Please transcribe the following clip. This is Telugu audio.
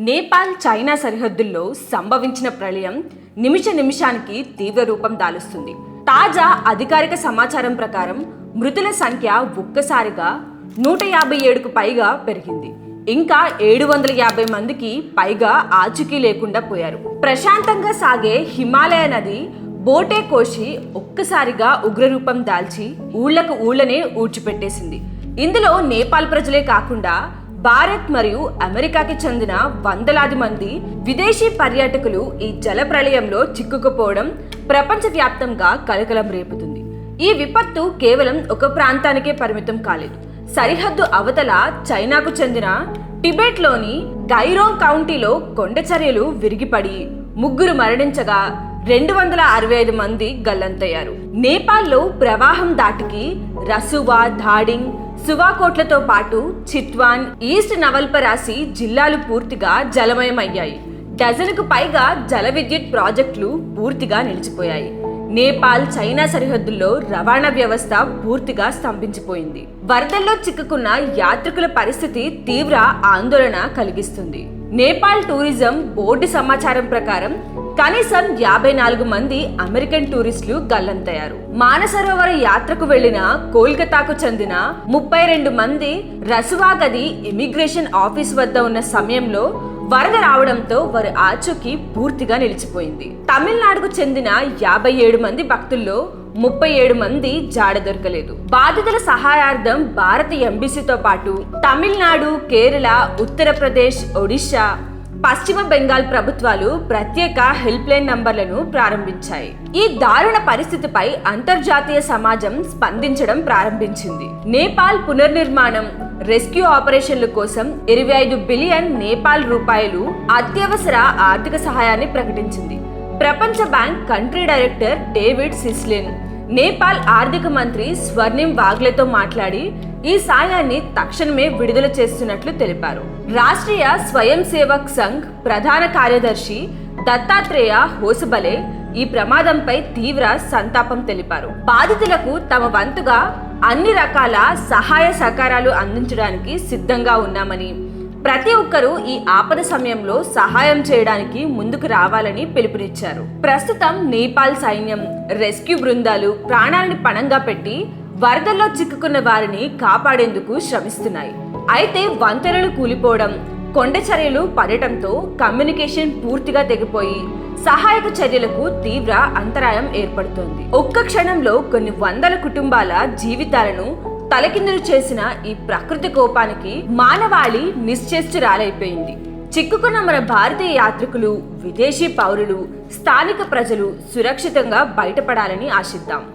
నేపాల్ చైనా సరిహద్దుల్లో సంభవించిన ప్రళయం నిమిష నిమిషానికి తీవ్ర రూపం దాలుస్తుంది. తాజా అధికారిక సమాచారం ప్రకారం మృతుల సంఖ్య ఒక్కసారిగా 157కు పైగా పెరిగింది. ఇంకా 750 మందికి పైగా ఆచూకీ లేకుండా పోయారు. ప్రశాంతంగా సాగే హిమాలయ నది బోటే కోసి ఒక్కసారిగా ఉగ్రరూపం దాల్చి ఊళ్ళనే ఊడ్చిపెట్టేసింది. ఇందులో నేపాల్ ప్రజలే కాకుండా భారత్ మరియు అమెరికాకి చెందిన వందలాది మంది విదేశీ పర్యాటకులు ఈ జల ప్రళయంలో చిక్కుకుపోవడం ప్రపంచవ్యాప్తంగా కలకలం రేపుతుంది. ఈ విపత్తు కేవలం ఒక ప్రాంతానికే పరిమితం కాలేదు. సరిహద్దు అవతల చైనాకు చెందిన టిబెట్లోని గైరోంగ్ కౌంటీలో కొండచర్యలు విరిగిపడి 3 మరణించగా 265 మంది గల్లంతయ్యారు. నేపాల్లో ప్రవాహం దాటికి రసువా, ధాడింగ్, సువాకోట్లతో పాటు చిత్వాన్, ఈస్ట్ నవల్పరాసి జిల్లాలు పూర్తిగా జలమయమయ్యాయి. డజనుకు పైగా జల విద్యుత్ ప్రాజెక్టులు పూర్తిగా నిలిచిపోయాయి. నేపాల్ చైనా సరిహద్దుల్లో రవాణా వ్యవస్థ పూర్తిగా స్తంభించిపోయింది. వరదల్లో చిక్కుకున్న యాత్రికుల పరిస్థితి తీవ్ర ఆందోళన కలిగిస్తుంది. నేపాల్ టూరిజం బోర్డు సమాచారం ప్రకారం కనీసం 54 మంది అమెరికన్ టూరిస్టులు గల్లంతయ్యారు. మానసరోవర యాత్రకు వెళ్లిన కోల్కతాకు చెందిన 32 మంది రసువా గది ఇమిగ్రేషన్ ఆఫీస్ వద్ద ఉన్న సమయంలో వరద రావడంతో వారి ఆచూకీ పూర్తిగా నిలిచిపోయింది. తమిళనాడుకు చెందిన 57 మంది భక్తుల్లో 37 మంది జాడ దొరకలేదు. బాధితుల సహాయార్థం భారత ఎంబీసీతో పాటు తమిళనాడు, కేరళ, ఉత్తరప్రదేశ్, ఒడిశా, పశ్చిమ బెంగాల్ ప్రభుత్వాలు ప్రత్యేక హెల్ప్ లైన్ నంబర్లను ప్రారంభించాయి. ఈ దారుణ పరిస్థితిపై అంతర్జాతీయ సమాజం స్పందించడం ప్రారంభించింది. నేపాల్ పునర్నిర్మాణం, రెస్క్యూ ఆపరేషన్ల కోసం 25 బిలియన్ నేపాల్ రూపాయలు అత్యవసర ఆర్థిక సహాయాన్ని ప్రకటించింది. ప్రపంచ bank country director David Sislen Nepal ఆర్థిక మంత్రి స్వర్ణిం వాగ్లేతో మాట్లాడి ఈ సాయాన్ని తక్షణమే విడుదల చేస్తున్నట్లు తెలిపారు. రాష్ట్రీయ స్వయం సేవక్ సంఘ్ ప్రధాన కార్యదర్శి దత్తాత్రేయ హోసబలే ఈ ప్రమాదంపై తీవ్ర సంతాపం తెలిపారు. బాధితులకు తమ వంతుగా అన్ని రకాల సహాయ సహకారాలు అందించడానికి సిద్ధంగా ఉన్నామని, ప్రతి ఒక్కరూ ఈ ఆపద సమయంలో సహాయం చేయడానికి ముందుకు రావాలని పిలుపునిచ్చారు. ప్రస్తుతం నేపాల్ సైన్యం, రెస్క్యూ బృందాలు ప్రాణాలను పణంగా పెట్టి వరదల్లో చిక్కుకున్న వారిని కాపాడేందుకు శ్రమిస్తున్నాయి. అయితే వంతెనలు కూలిపోవడం, కొండ చర్యలు పడటంతో కమ్యూనికేషన్ పూర్తిగా తెగిపోయి సహాయక చర్యలకు తీవ్ర అంతరాయం ఏర్పడుతోంది. ఒక్క క్షణంలో కొన్ని వందల కుటుంబాల జీవితాలను తలకిందులు చేసిన ఈ ప్రకృతి కోపానికి మానవాళి నిశ్చేష్టురాలైపోయింది. చిక్కుకున్న మన భారతీయ యాత్రికులు, విదేశీ పౌరులు, స్థానిక ప్రజలు సురక్షితంగా బయటపడాలని ఆశిద్దాం.